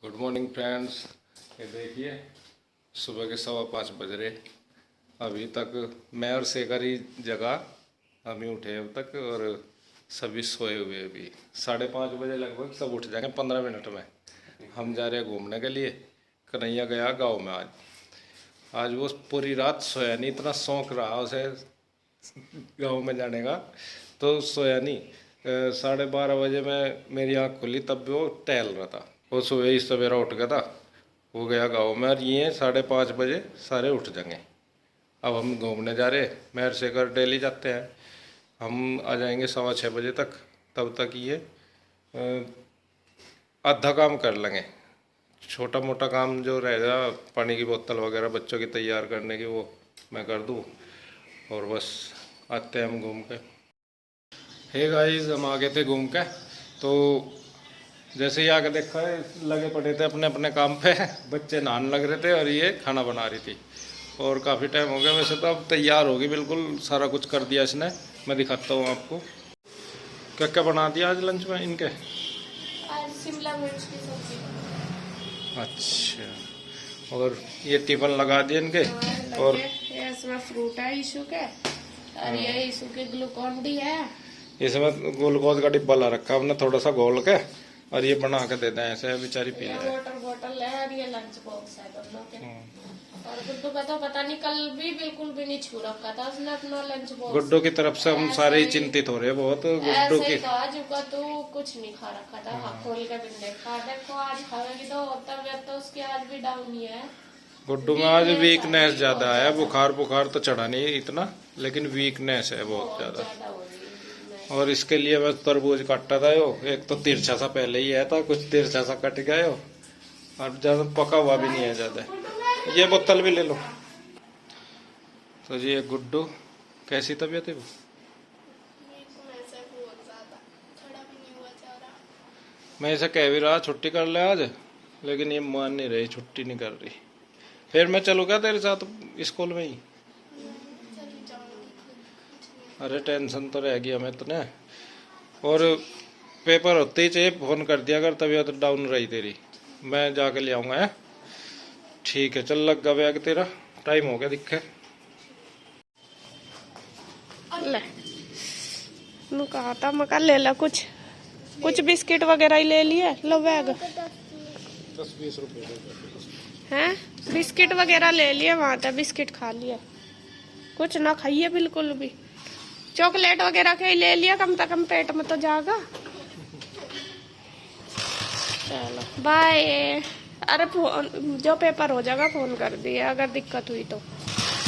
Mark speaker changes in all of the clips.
Speaker 1: Good morning friends. ये देखिए सुबह के 5:15 बज रहे। अभी तक मैं और शेखर ही जगह, हम ही उठे अब तक और सभी सोए हुए। अभी 5:30 बजे लगभग सब उठ जाएंगे 15 मिनट में। हम जा रहे हैं घूमने के लिए। कन्हैया गया गांव में आज वो पूरी रात सोया नहीं, इतना शौक रहा उसे गांव में जाने का, तो सोया नहीं। 12:30 बजे में मेरी आँख खुली तब भी वो टहल रहा था। वो सुबह ही सवेरा उठ गया था, वो गया गांव में और ये 5:30 बजे सारे उठ जाएंगे। अब हम घूमने जा रहे, मैं से कर डेली जाते हैं। हम आ जाएंगे 6:15 बजे तक। तब तक ये आधा काम कर लेंगे। छोटा मोटा काम जो रहेगा, पानी की बोतल वगैरह बच्चों की तैयार करने की, वो मैं कर दूँ और बस आते हैं हम घूम के। हे गाइस, हम आ गए थे घूम के। तो जैसे ही आके देखा है, लगे पड़े थे अपने अपने काम पे। बच्चे नहाने लग रहे थे और ये खाना बना रही थी। और काफ़ी टाइम हो गया वैसे तो, अब तैयार होगी बिल्कुल, सारा कुछ कर दिया इसने। मैं दिखाता हूँ आपको क्या क्या बना दिया आज लंच में इनके।
Speaker 2: आज शिमला मिर्च की सब्जी।
Speaker 1: अच्छा, और ये टिफिन लगा दिए इनके। और
Speaker 2: ये इसमें फ्रूट है ईशू के, और ये ईशू के ग्लूकॉन डी है।
Speaker 1: इसमें ग्लूकोज का डिब्बा ला रखा हमने थोड़ा सा घोल के, और ये बना के देते हैं ऐसे, बेचारी पी जाए।
Speaker 2: वाटर बॉटल है और ये लंच बॉक्स है दोनों के। और गुड्डू का तो पता नहीं, कल भी बिल्कुल भी नहीं छू रखा था उसने अपना लंच बॉक्स।
Speaker 1: गुड्डू की तरफ से हम सारे ही चिंतित हो रहे हैं बहुत। गुड्डू की
Speaker 2: आज का तो कुछ नहीं खा रखा था। हाँ, खोल के भी देखा। देखो आज खाएगी तो तबियत तो उसकी आज भी डाउन ही है।
Speaker 1: गुड्डू में आज वीकनेस ज्यादा है। बुखार तो चढ़ा नहीं इतना, लेकिन वीकनेस है बहुत ज्यादा। और इसके लिए मैं तरबूज काटा था। यो एक तो तिरछा सा पहले ही है था, कुछ तिरछा सा कट गया यो, और ज्यादा पका हुआ भी नहीं है ज्यादा। ये बोतल भी ले लो। तो जी गुड्डू, कैसी तबीयत है वो? मैं इसे कह भी रहा छुट्टी कर ले आज, लेकिन ये मान नहीं रही, छुट्टी नहीं कर रही। फिर मैं चलूँ क्या तेरे साथ स्कूल में ही? अरे टेंशन तो रहेगी हमें इतने। और पेपर होते ही चाहिए फोन कर दिया अगर तबीयत डाउन रही तेरी, मैं जाके ले आऊँगा। है ठीक है, चल लग गया बैग तेरा, टाइम हो गया दिखे।
Speaker 2: ले मैं कहा था मका ले ला कुछ बिस्किट वगैरह ही ले लिए। लो बैग
Speaker 1: 10-20 रुपये
Speaker 2: हैं, बिस्किट वगैरह ले लिए वहां तक, बिस्किट खा लिए। कुछ ना खाइए बिल्कुल भी। चॉकलेट वगैरह के ही ले लिया, कम से कम पेट में तो जाएगा। चलो बाय। अरे फोन जो पेपर हो जाएगा फोन कर दिए अगर दिक्कत हुई तो।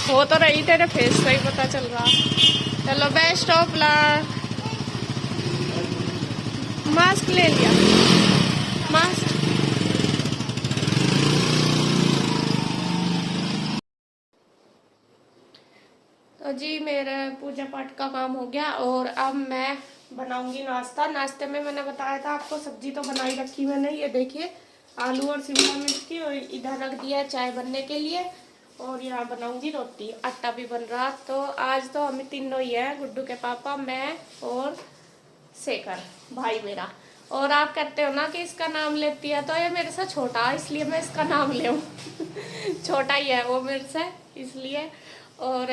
Speaker 2: हो तो रही, तेरे फेस से ही पता चल रहा। चलो बेस्ट ऑफ लक। मास्क ले लिया, मास्क। तो जी मेरा पूजा पाठ का काम हो गया और अब मैं बनाऊंगी नाश्ता। नाश्ते में मैंने बताया था आपको, सब्जी तो बनाई रखी मैंने। ये देखिए आलू और शिमला मिर्च की, और इधर रख दिया है चाय बनने के लिए। और यहाँ बनाऊंगी रोटी, आटा भी बन रहा। तो आज तो हम तीनों ही हैं, गुड्डू के पापा, मैं और शेखर भाई मेरा। और आप कहते हो ना कि इसका नाम लेती है, तो ये मेरे से छोटा इसलिए मैं इसका नाम ले छोटा ही है वो मेरे से इसलिए। और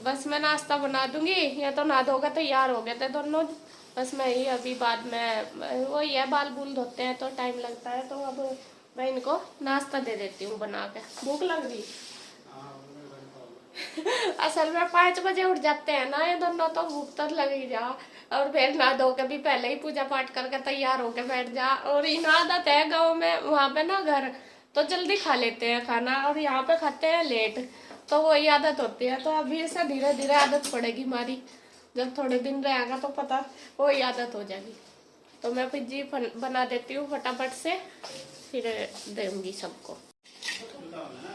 Speaker 2: बस मैं नाश्ता बना दूंगी, या तो नहा धोकर तैयार हो गए थे दोनों। बस मैं ही अभी बाद में वही है, बाल बूल धोते हैं तो टाइम लगता है। तो अब मैं इनको नाश्ता दे देती हूँ बना के। भूख लग रही असल में 5 बजे उठ जाते हैं ना ये दोनों, तो भूख तो लग ही जा। और फिर नहा धो के भी पहले ही पूजा पाठ करके तैयार होके बैठ जा। और इन आदत है गाँव में, वहाँ पे ना घर तो जल्दी खा लेते हैं खाना, और यहाँ पे खाते हैं लेट, तो वही आदत होती है। तो अभी से धीरे धीरे आदत पड़ेगी हमारी, जब थोड़े दिन रहेगा तो पता वही आदत हो जाएगी। तो मैं फिर जी बना देती हूँ फटाफट से, फिर दूंगी सबको।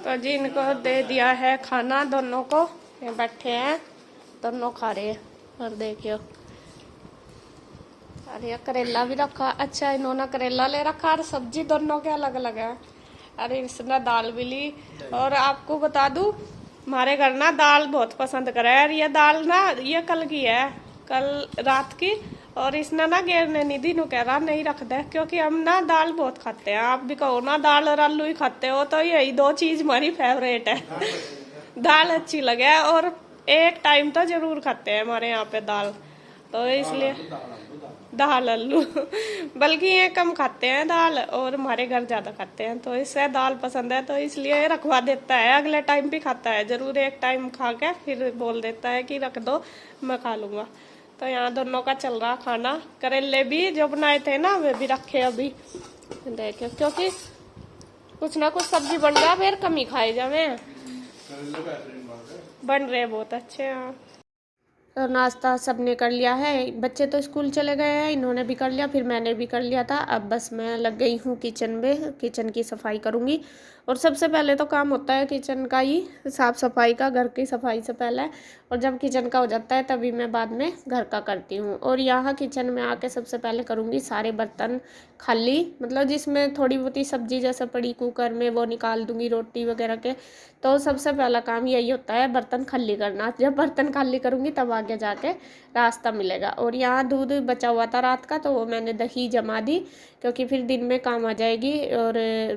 Speaker 2: तो जी इनको दे दिया है खाना दोनों को, ये बैठे हैं दोनों खा रहे हैं। और देखियो, अरे करेला भी रखा। अच्छा इन्होंने करेला ले रखा, और सब्जी दोनों के अलग अलग है। अरे इसने दाल भी ली। और आपको बता दूं, हमारे घर ना दाल बहुत पसंद करे। और ये दाल ना ये कल की है, कल रात की। और इसने ना घेरने निधि नु कह रहा नहीं रख दे, क्योंकि हम ना दाल बहुत खाते हैं। आप भी कहो ना दाल और आलू ही खाते हो, तो यही दो चीज हमारी फेवरेट है। दाल अच्छी लगे, और एक टाइम तो जरूर खाते हैं हमारे यहाँ पे दाल, तो इसलिए दाल आलू बल्कि ये कम खाते हैं दाल, और हमारे घर ज्यादा खाते हैं, तो इससे दाल पसंद है, तो इसलिए ये रखवा देता है। अगले टाइम भी खाता है जरूर, एक टाइम खा के फिर बोल देता है कि रख दो मैं खा लूंगा। तो यहाँ दोनों का चल रहा खाना। करेले भी जो बनाए थे ना वे भी रखे अभी देखे, क्योंकि कुछ ना कुछ सब्जी बन रहा, फिर कम ही खाए जावे। बन रहे बहुत अच्छे हैं। तो नाश्ता सबने कर लिया है, बच्चे तो स्कूल चले गए हैं, इन्होंने भी कर लिया, फिर मैंने भी कर लिया था। अब बस मैं लग गई हूँ किचन में, किचन की सफाई करूँगी। और सबसे पहले तो काम होता है किचन का ही, साफ़ सफाई का, घर की सफाई से पहले। और जब किचन का हो जाता है तभी मैं बाद में घर का करती हूँ। और यहाँ किचन में आके सबसे पहले करूँगी सारे बर्तन खाली, मतलब जिसमें थोड़ी बहुत ही सब्जी जैसे पड़ी कुकर में वो निकाल दूँगी, रोटी वगैरह के। तो सबसे पहला काम यही होता है, बर्तन खाली करना। जब बर्तन खाली करूँगी तब आगे जाके रास्ता मिलेगा। और यहाँ दूध बचा हुआ था रात का, तो वो मैंने दही जमा दी, क्योंकि फिर दिन में काम आ जाएगी। और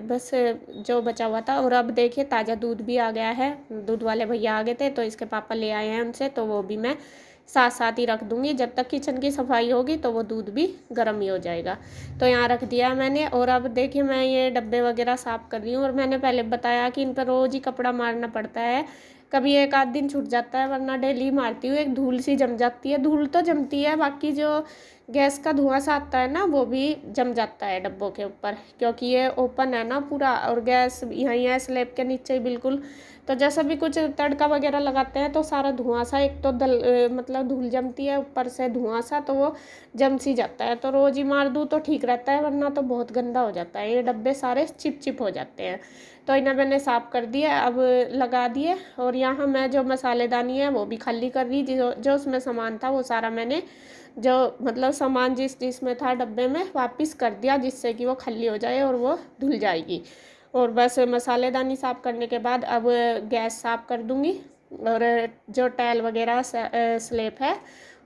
Speaker 2: बस जो बचा हुआ था। और अब देखिए ताज़ा दूध भी आ गया है, दूध वाले भैया आ गए थे तो इसके पापा ले आए हैं उनसे, तो वो भी मैं साथ साथ ही रख दूँगी। जब तक किचन की सफाई होगी तो वो दूध भी गर्म ही हो जाएगा। तो यहाँ रख दिया मैंने। और अब देखिए मैं ये डब्बे वगैरह साफ़ कर रही हूँ। और मैंने पहले बताया कि इन पर रोज़ ही कपड़ा मारना पड़ता है, कभी एक आध दिन छूट जाता है, वरना डेली मारती हूँ। एक धूल सी जम जाती है, धूल तो जमती है, बाकी जो गैस का धुआं सा आता है ना वो भी जम जाता है डब्बों के ऊपर, क्योंकि ये ओपन है ना पूरा, और गैस यहीं है स्लैब के नीचे ही बिल्कुल। तो जैसा भी कुछ तड़का वगैरह लगाते हैं तो सारा धुआं सा, एक तो मतलब धूल जमती है, ऊपर से धुआं सा, तो वो जम सी जाता है। तो रोज़ ही मार दूँ तो ठीक रहता है, वरना तो बहुत गंदा हो जाता है, ये डब्बे सारे चिप चिप हो जाते हैं। तो इन्हें मैंने साफ़ कर दिया, अब लगा दिए। और यहाँ मैं जो मसालेदानी है वो भी खाली कर रही, जो जो उसमें सामान था वो सारा मैंने, जो मतलब सामान जिसमें था डब्बे में, वापस कर दिया, जिससे कि वो खाली हो जाए और वो धुल जाएगी। और बस मसालेदानी साफ़ करने के बाद अब गैस साफ़ कर दूँगी, और जो टाइल वगैरह स्लैब है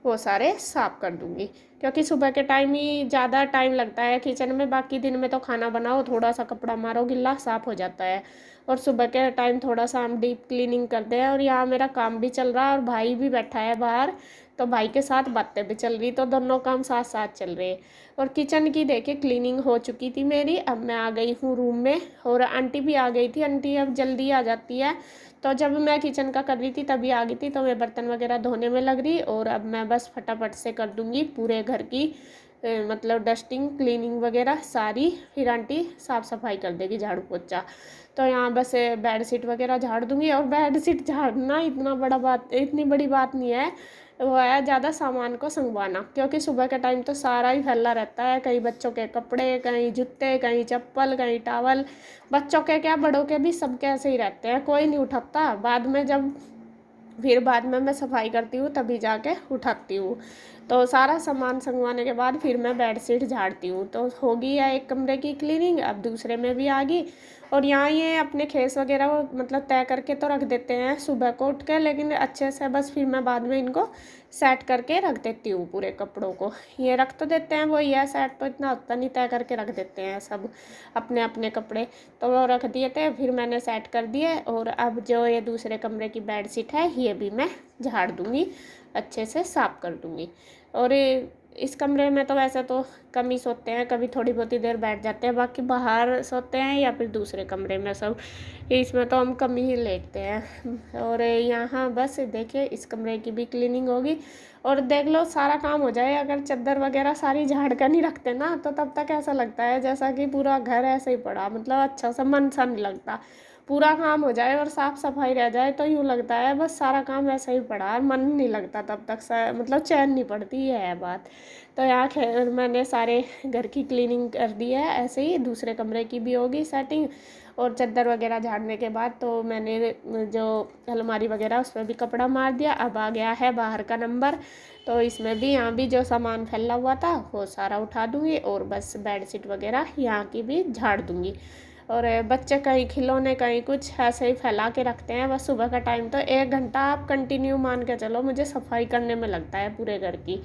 Speaker 2: वो सारे साफ़ कर दूँगी, क्योंकि सुबह के टाइम ही ज़्यादा टाइम लगता है किचन में। बाकी दिन में तो खाना बनाओ, थोड़ा सा कपड़ा मारो, गिल्ला साफ़ हो जाता है। और सुबह के टाइम थोड़ा सा हम डीप क्लीनिंग करते हैं। और यहाँ मेरा काम भी चल रहा है, और भाई भी बैठा है बाहर, तो भाई के साथ बातें भी चल रही, तो दोनों काम साथ साथ चल रहे हैं। और किचन की देखिए क्लीनिंग हो चुकी थी मेरी। अब मैं आ गई हूँ रूम में, और आंटी भी आ गई थी। आंटी अब जल्दी आ जाती है, तो जब मैं किचन का कर रही थी तभी आ गई थी। तो मैं बर्तन वगैरह धोने में लग रही, और अब मैं बस फटाफट से कर दूँगी पूरे घर की मतलब डस्टिंग क्लीनिंग वगैरह सारी। फिर आंटी साफ़ सफाई कर देगी, झाड़ू पोछा। तो यहाँ बस बेड शीट वगैरह झाड़ दूँगी। और बेड शीट झाड़ना इतनी बड़ी बात नहीं है, वो है ज़्यादा सामान को संगवाना, क्योंकि सुबह के टाइम तो सारा ही फैला रहता है, कहीं बच्चों के कपड़े, कहीं जूते, कहीं चप्पल, कहीं टावल। बच्चों के क्या, बड़ों के भी, सबके ऐसे ही रहते हैं, कोई नहीं उठाता। बाद में मैं सफाई करती हूँ तभी जाके उठाती हूँ। तो सारा सामान संगवाने के बाद फिर मैं बेड शीट झाड़ती हूँ। तो होगी है एक कमरे की क्लीनिंग, अब दूसरे में भी आ गई। और यहाँ ये अपने खेस वगैरह वो मतलब तय करके तो रख देते हैं सुबह को उठ के, लेकिन अच्छे से बस फिर मैं बाद में इनको सेट करके रख देती हूँ। पूरे कपड़ों को ये रख तो देते हैं, वो ये सेट तो इतना होता नहीं, तय करके रख देते हैं सब अपने अपने कपड़े। तो वो रख दिए थे, फिर मैंने सेट कर दिए। और अब जो ये दूसरे कमरे की बेड शीट है ये भी मैं झाड़ दूँगी, अच्छे से साफ़ कर दूँगी। और इस कमरे में तो वैसे तो कम ही सोते हैं, कभी थोड़ी बहुत ही देर बैठ जाते हैं, बाकी बाहर सोते हैं या फिर दूसरे कमरे में सब। इसमें तो हम कम ही लेटते हैं। और यहाँ बस देखिए इस कमरे की भी क्लीनिंग होगी। और देख लो सारा काम हो जाए, अगर चादर वगैरह सारी झाड़ कर नहीं रखते ना, तो तब तक ऐसा लगता है जैसा कि पूरा घर ऐसे ही पड़ा, मतलब अच्छा सा मन सा नहीं लगता। पूरा काम हो जाए और साफ़ सफाई रह जाए तो यूँ लगता है बस सारा काम ऐसा ही पड़ा है, मन नहीं लगता तब तक, मतलब चैन नहीं पड़ती, ये है बात। तो यहाँ खैर मैंने सारे घर की क्लीनिंग कर दी है, ऐसे ही दूसरे कमरे की भी होगी सेटिंग। और चादर वगैरह झाड़ने के बाद तो मैंने जो अलमारी वगैरह उसमें भी कपड़ा मार दिया। अब आ गया है बाहर का नंबर, तो इसमें भी यहाँ भी जो सामान फैला हुआ था वो सारा उठा दूँगी, और बस बेड शीट वगैरह यहाँ की भी झाड़ दूँगी। और बच्चे कहीं खिलौने कहीं कुछ ऐसे ही फैला के रखते हैं। बस सुबह का टाइम तो 1 घंटा आप कंटिन्यू मान के चलो मुझे सफाई करने में लगता है पूरे घर की।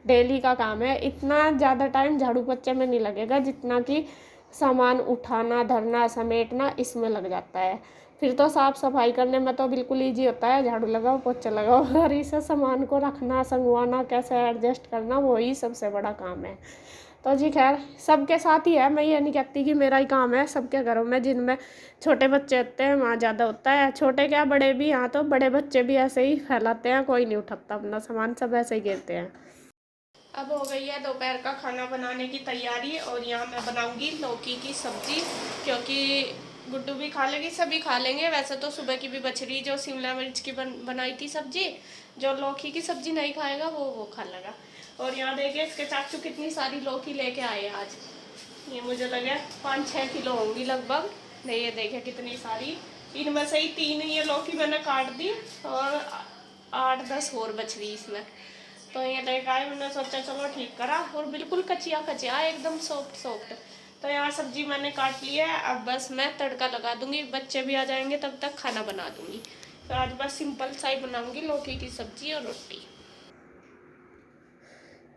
Speaker 2: डेली का काम है। इतना ज़्यादा टाइम झाड़ू पोछे में नहीं लगेगा जितना कि सामान उठाना, धरना, समेटना इसमें लग जाता है। फिर तो साफ़ सफाई करने में तो बिल्कुल ईजी होता है, झाड़ू लगाओ पोछा लगाओ, और इसे सामान को रखना, संगवाना, कैसे एडजस्ट करना वही सबसे बड़ा काम है। तो जी खैर सबके साथ ही है, मैं ये नहीं कहती कि मेरा ही काम है। सबके घरों में जिनमें छोटे बच्चे होते हैं वहाँ ज़्यादा होता है। छोटे क्या बड़े भी, यहाँ तो बड़े बच्चे भी ऐसे ही फैलाते हैं, कोई नहीं उठाता अपना सामान, सब ऐसे ही गिरते हैं। अब हो गई है दोपहर का खाना बनाने की तैयारी, और यहाँ मैं बनाऊंगी लौकी की सब्जी, क्योंकि गुड्डू भी खा लेगी, सभी खा लेंगे। वैसे तो सुबह की भी बच रही जो शिमला मिर्च की बनाई थी सब्जी, जो लौकी की सब्जी नहीं खाएगा वो खा लेगा। और यहाँ देखिए इसके चाचू कितनी सारी लौकी लेके आए आज। ये मुझे लगे 5-6 किलो होंगी लगभग। नहीं ये देखिए कितनी सारी, इनमें से ही 3 ये लौकी मैंने काट दी और 8-10 और बच रही इसमें। तो ये लेकर आए, मैंने सोचा चलो ठीक करा, और बिल्कुल कचिया कचिया एकदम सॉफ्ट सॉफ्ट। तो यहाँ सब्जी मैंने काट ली है, अब बस मैं तड़का लगा दूंगी, बच्चे भी आ जाएंगे तब तक खाना बना दूंगी। तो आज बस सिंपल सा ही बनाऊंगी लौकी की सब्जी और रोटी।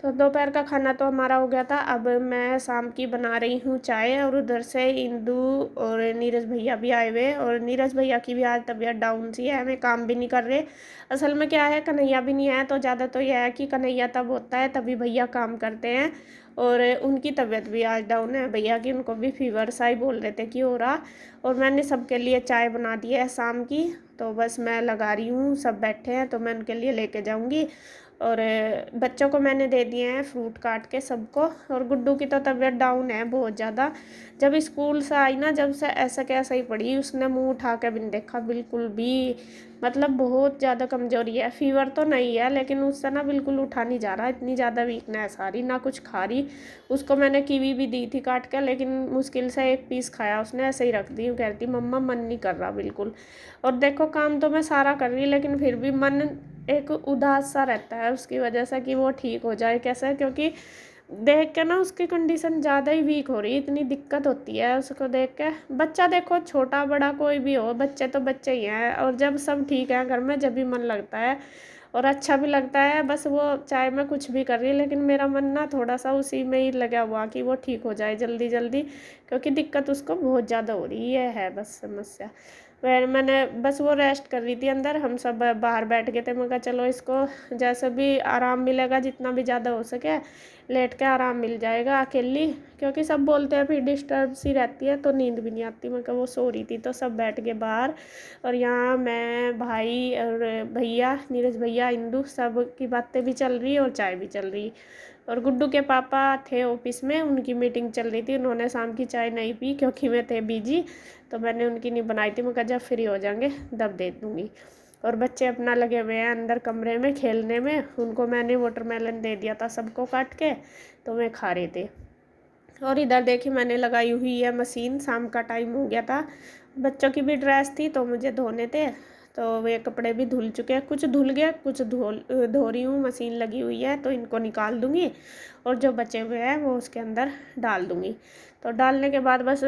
Speaker 2: तो दोपहर का खाना तो हमारा हो गया था। अब मैं शाम की बना रही हूँ चाय, और उधर से इंदू और नीरज भैया भी आए हुए, और नीरज भैया की भी आज तबीयत डाउन सी है, हमें काम भी नहीं कर रहे। असल में क्या है, कन्हैया भी नहीं है, तो ज़्यादा तो यह है कि कन्हैया तब होता है तभी भैया काम करते हैं, और उनकी तबीयत भी आज डाउन है भैया की, उनको भी फीवर सा ही बोल रहे थे कि हो रहा। और मैंने सबके लिए चाय बना दी है शाम की, तो बस मैं लगा रही हूँ, सब बैठे हैं तो मैं उनके लिए लेके जाऊँगी। और बच्चों को मैंने दे दिए हैं फ्रूट काट के सबको। और गुड्डू की तो तबीयत डाउन है बहुत ज़्यादा, जब स्कूल से आई ना, जब से ऐसा कैसा ही पड़ी, उसने मुंह उठा के भी नहीं देखा बिल्कुल भी, मतलब बहुत ज़्यादा कमजोरी है। फीवर तो नहीं है लेकिन उससे ना बिल्कुल उठा नहीं जा रहा, इतनी ज़्यादा वीकनेस आ रही, ना कुछ खा रही। उसको मैंने कीवी भी दी थी काट के, लेकिन मुश्किल से 1 पीस खाया उसने, ऐसे ही रख दी। कह रही मम्मा मन नहीं कर रहा बिल्कुल। और देखो काम तो मैं सारा कर रही, लेकिन फिर भी मन एक उदास सा रहता है उसकी वजह से कि वो ठीक हो जाए कैसे, क्योंकि देख के ना उसकी कंडीशन ज़्यादा ही वीक हो रही है, इतनी दिक्कत होती है उसको देख के। बच्चा देखो छोटा बड़ा कोई भी हो, बच्चे तो बच्चे ही हैं, और जब सब ठीक है घर में जब भी मन लगता है और अच्छा भी लगता है। बस वो चाहे मैं कुछ भी कर रही, लेकिन मेरा मन ना थोड़ा सा उसी में ही लगा हुआ कि वो ठीक हो जाए जल्दी जल्दी, क्योंकि दिक्कत उसको बहुत ज़्यादा हो रही है बस समस्या। फिर मैंने बस वो रेस्ट कर रही थी अंदर, हम सब बाहर बैठ गए थे। मैं कहा चलो इसको जैसे भी आराम मिलेगा, जितना भी ज़्यादा हो सके लेट के आराम मिल जाएगा अकेली, क्योंकि सब बोलते हैं फिर डिस्टर्ब सी रहती है तो नींद भी नहीं आती। मैं कहा वो सो रही थी, तो सब बैठ गए बाहर, और यहाँ मैं भाई और भैया नीरज भैया इंदू सब की बातें भी चल रही और चाय भी चल रही। और गुड्डू के पापा थे ऑफिस में, उनकी मीटिंग चल रही थी, उन्होंने शाम की चाय नहीं पी क्योंकि मैं थे बिजी, तो मैंने उनकी नहीं बनाई थी। मैं कहा जब फ्री हो जाएंगे तब दे दूँगी। और बच्चे अपना लगे हुए हैं अंदर कमरे में खेलने में, उनको मैंने वाटरमेलन दे दिया था सबको काट के, तो वे खा रहे थे। और इधर देखिए मैंने लगाई हुई है मशीन, शाम का टाइम हो गया था, बच्चों की भी ड्रेस थी तो मुझे धोने थे, तो वे कपड़े भी धुल चुके हैं, कुछ धुल गए कुछ धो रही हूँ। मशीन लगी हुई है तो इनको निकाल दूँगी, और जो बचे हुए हैं वो उसके अंदर डाल दूँगी। तो डालने के बाद बस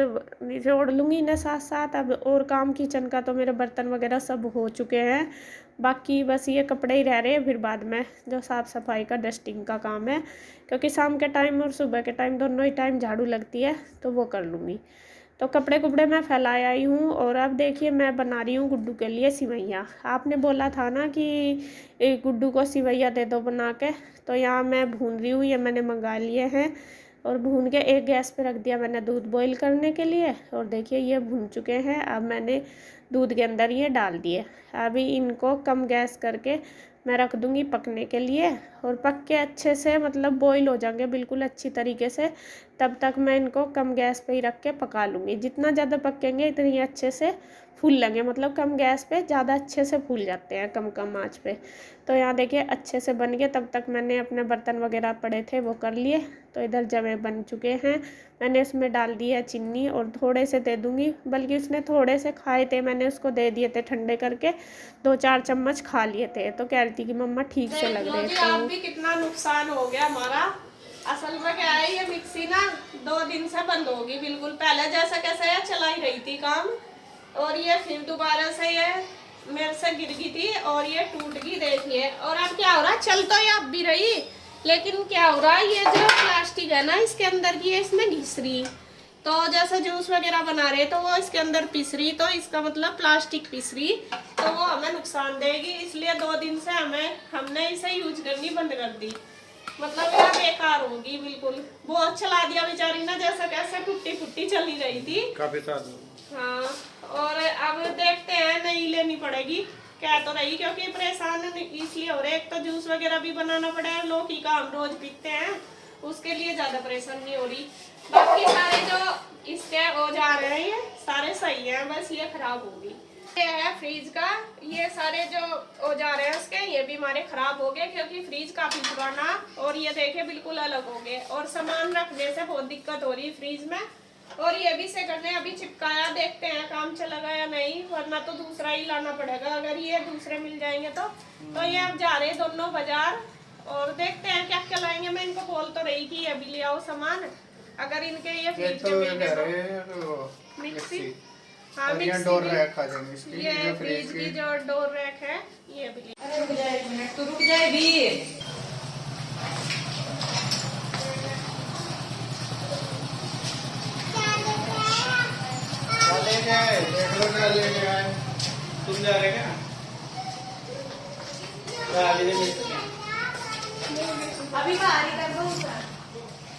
Speaker 2: जोड़ लूँगी इन्हें साथ साथ। अब और काम किचन का तो मेरे बर्तन वगैरह सब हो चुके हैं, बाकी बस ये कपड़े ही रह रहे हैं। फिर बाद में जो साफ़ सफाई का डस्टिंग का काम है, क्योंकि शाम के टाइम और सुबह के टाइम दोनों ही टाइम झाड़ू लगती है, तो वो कर लूँगी। तो कपड़े कुपड़े मैं फैलाए आई हूँ। और अब देखिए मैं बना रही हूँ गुड्डू के लिए सिवैयाँ। आपने बोला था ना कि गुड्डू को सिवैया दे दो बना के, तो यहाँ मैं भून रही हूँ, ये मैंने मंगा लिए हैं, और भून के एक गैस पे रख दिया मैंने दूध बॉईल करने के लिए। और देखिए ये भून चुके हैं, अब मैंने दूध के अंदर ये डाल दिए। अभी इनको कम गैस करके मैं रख दूँगी पकने के लिए, और पक के अच्छे से मतलब बॉईल हो जाएंगे बिल्कुल अच्छी तरीके से, तब तक मैं इनको कम गैस पे ही रख के पका लूँगी। जितना ज़्यादा पकेंगे इतनी अच्छे से फूल लेंगे, मतलब कम गैस पे ज़्यादा अच्छे से फूल जाते हैं कम कम आँच पे। तो यहाँ देखिए अच्छे से बन गए, तब तक मैंने अपने बर्तन वगैरह पड़े थे वो कर लिए। तो इधर जवे बन चुके हैं, मैंने उसमें डाल दी है चीनी, और थोड़े से दे दूँगी, बल्कि उसने थोड़े से खाए थे, मैंने उसको दे दिए थे ठंडे करके, 2-4 चम्मच खा लिए थे, तो कह रही थी कि मम्मा ठीक से लग रहे थे। आप भी कितना नुकसान हो गया हमारा। असल में क्या है, ये मिक्सी ना 2 दिन से बंद होगी बिल्कुल, पहले जैसा कैसा है चला ही रही रही थी काम, और ये फिर दोबारा से ये मेरे से गिर गई थी और ये टूट गई, देखिए। और अब क्या हो रहा है, चल तो ये अब भी रही, लेकिन क्या हो रहा है, ये जो प्लास्टिक है ना इसके अंदर की, है इसमें घिस रही। तो जैसे जूस वगैरह बना रहे तो वो इसके अंदर पिस रही, तो इसका मतलब प्लास्टिक पिस रही, तो वो हमें नुकसान देगी। इसलिए 2 दिन से हमने इसे यूज करनी बंद कर दी। मतलब यह बेकार होगी बिल्कुल। बहुत चला दिया बेचारी ने, जैसा कैसे टूटी फुट्टी चली रही थी
Speaker 1: काफी साल।
Speaker 2: हाँ, और अब देखते हैं, नहीं लेनी पड़ेगी, क्या तो रही, क्योंकि परेशान इसलिए हो रहे। एक तो जूस वगैरह भी बनाना पड़ेगा, लौकी का हम रोज पीते हैं, उसके लिए ज्यादा परेशानी हो रही। बाकी सारे जो इसके औजार हैं ये सारे सही हैं, बस ये खराब होगी। ये है फ्रीज का, ये सारे जो औजार हैं उसके, ये भी हमारे खराब हो गए, क्योंकि फ्रीज काफी पुराना, और ये देखे बिल्कुल अलग हो गए, और सामान रखने से बहुत दिक्कत हो रही है फ्रीज में। और ये भी सेकंड ने अभी चिपकाया, देखते हैं काम चलेगा या नहीं, वरना तो दूसरा ही लाना पड़ेगा। अगर ये दूसरे मिल जाएंगे तो ये अब जा रहे दोनों बाजार, और देखते हैं क्या क्या लाएंगे। मैं इनको बोल तो रही कि ये भी ले आओ सामान, अगर इनके ये फ्रिज के मिल गए तो मिक्सी। हाँ, मिक्सी
Speaker 3: डोर रैक आ जाएंगे इसकी,
Speaker 2: ये फ्रिज की जो डोर रैक है ये भी ले।
Speaker 4: अरे रुक जाए 1 मिनट, तो रुक जाए भी।
Speaker 3: लेके आए, देख लो क्या लेके आए।
Speaker 1: तुम जा रहे क्या?
Speaker 4: अभी बाहर ही कर दो।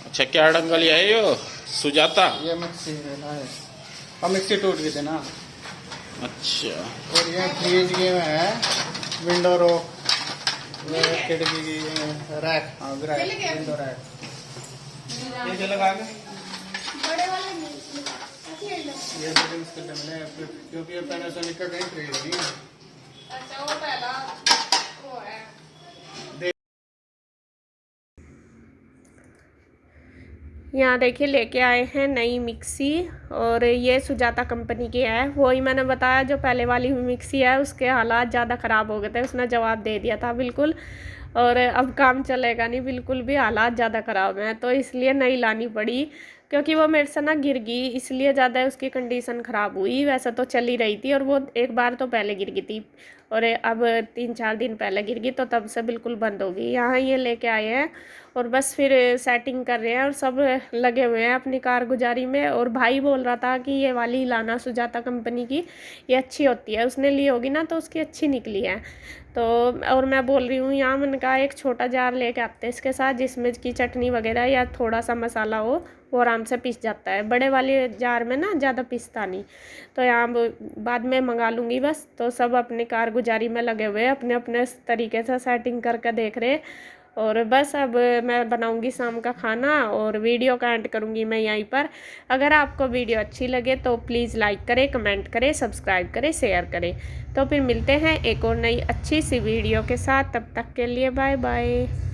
Speaker 1: अच्छा, क्या डंगल है यो सुजाता?
Speaker 3: ये मिक्सी है ना, और मिक्सी टूट गई थी ना।
Speaker 1: अच्छा,
Speaker 3: और ये फ्रीज की है, विंडो रॉक, खिड़की की रैक, हाँ विंडो रैक।
Speaker 1: ये जो लगा के
Speaker 2: बड़े वाले नहीं,
Speaker 3: ये सेटिंग्स करने मिले, क्योंकि ये पैनासोनिक का कहीं फ्रीज नहीं है।
Speaker 2: अच्छा वो पहला वो है। यहाँ देखिए लेके आए हैं नई मिक्सी, और ये सुजाता कंपनी की है। वही मैंने बताया, जो पहले वाली मिक्सी है उसके हालात ज़्यादा ख़राब हो गए थे, उसने जवाब दे दिया था बिल्कुल, और अब काम चलेगा नहीं बिल्कुल भी, हालात ज़्यादा ख़राब हैं, तो इसलिए नई लानी पड़ी। क्योंकि वो मेरे से ना गिर गई, इसलिए ज़्यादा उसकी कंडीशन ख़राब हुई। वैसे तो चल ही रही थी, और वो एक बार तो पहले गिर गई थी, और अब 3-4 दिन पहले गिर गई, तो तब से बिल्कुल बंद हो गई। यहाँ ये लेके आए हैं, और बस फिर सेटिंग कर रहे हैं, और सब लगे हुए हैं अपनी कारगुजारी में। और भाई बोल रहा था कि ये वाली लाना सुजाता कंपनी की, ये अच्छी होती है, उसने ली होगी ना तो उसकी अच्छी निकली है। तो और मैं बोल रही हूँ, यहाँ मैंने कहा एक छोटा जार लेके आते हैं इसके साथ, जिसमें की चटनी वगैरह या थोड़ा सा मसाला हो, वो आराम से पिस जाता है। बड़े वाले जार में ना ज़्यादा पिसता नहीं, तो यहाँ बाद में मंगा लूँगी बस। तो सब अपनी कारगुजारी में लगे हुए, अपने अपने तरीके से सेटिंग करके देख रहे। और बस अब मैं बनाऊंगी शाम का खाना, और वीडियो का एंड करूंगी मैं यहीं पर। अगर आपको वीडियो अच्छी लगे तो प्लीज़ लाइक करें, कमेंट करें, सब्सक्राइब करें, शेयर करें। तो फिर मिलते हैं एक और नई अच्छी सी वीडियो के साथ, तब तक के लिए बाय बाय।